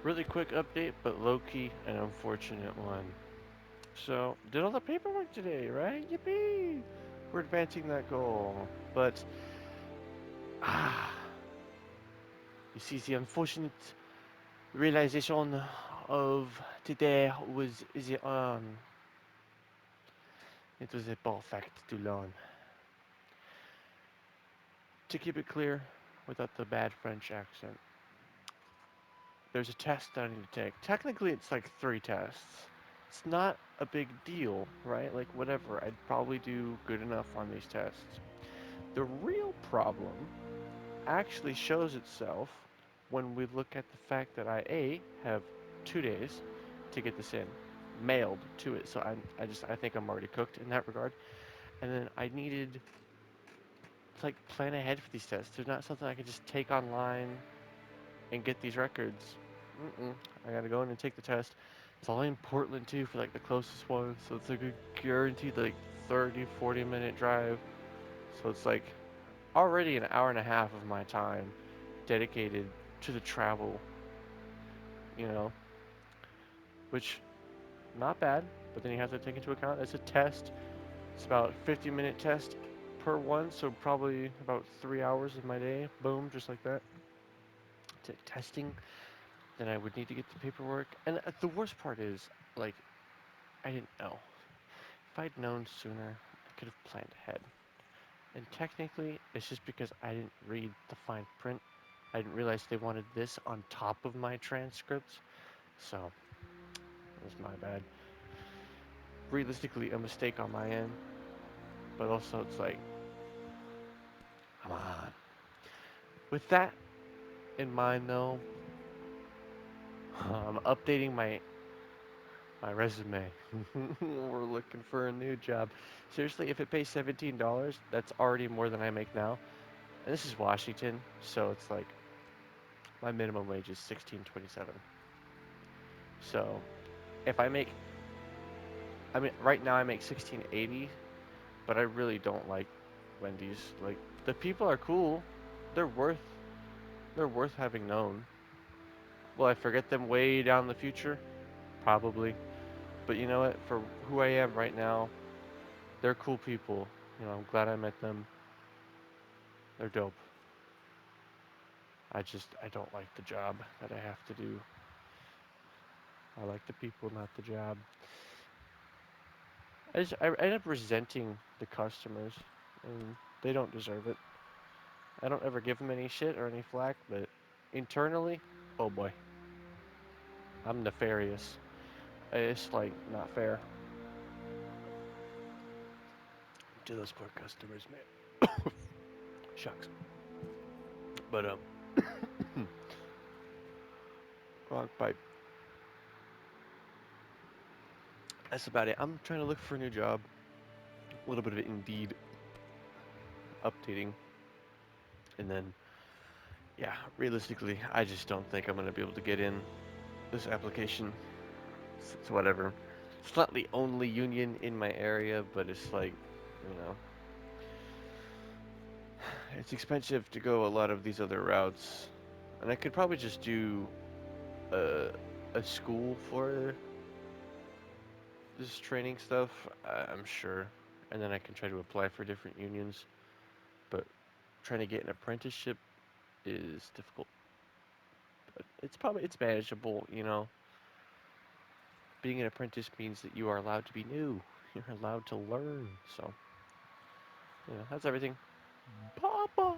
Really quick update, but low-key an unfortunate one. So, did all the paperwork today, right? Yippee! We're advancing that goal. But, ah, you see, the unfortunate realization of today was it was a ball fact to learn. To keep it clear, without the bad French accent, there's a test that I need to take. Technically, it's like 3 tests. It's not a big deal, right? Like, whatever. I'd probably do good enough on these tests. The real problem actually shows itself when we look at the fact that I have 2 days to get this in, mailed to it. So I think I'm already cooked in that regard. And then I needed to like plan ahead for these tests. There's not something I can just take online and get these records. Mm-mm. I gotta go in and take the test. It's all in Portland too for like the closest one, so it's like a guaranteed like 30, 40 minute drive. So it's like already an hour and a half of my time dedicated to the travel, you know, which not bad, but then you have to take into account it's a test. It's about 50-minute test per one, so probably about 3 hours of my day. Boom, just like that. Testing. Then I would need to get the paperwork. And the worst part is, like, I didn't know. If I'd known sooner, I could have planned ahead. And technically, it's just because I didn't read the fine print. I didn't realize they wanted this on top of my transcripts. So, it was my bad. Realistically, a mistake on my end. But also, it's like, come on. With that in mind, though, I'm updating my resume. We're looking for a new job. Seriously, if it pays $17, that's already more than I make now. And this is Washington, so it's like my minimum wage is 16.27. So if I mean, right now I make 16.80, but I really don't like Wendy's. Like the people are cool, they're worth they're worth having known. Will I forget them way down the future? Probably. But you know what? For who I am right now, they're cool people. I'm glad I met them. They're dope. I don't like the job that I have to do. I like the people, not the job. I end up resenting the customers, and they don't deserve it. I don't ever give them any shit or any flack, but internally, oh boy, I'm nefarious. It's like not fair to those poor customers, man. Shucks. But wrong pipe. That's about it. I'm trying to look for a new job. A little bit of Indeed updating, and then yeah, realistically, I just don't think I'm gonna be able to get in this application. It's whatever. It's not the only union in my area, but it's like, you know, it's expensive to go a lot of these other routes, and I could probably just do a a school for this training stuff. I'm sure, and then I can try to apply for different unions. But trying to get an apprenticeship is difficult. But it's manageable. Being an apprentice means that you are allowed to be new. You're allowed to learn. So that's everything. Papa.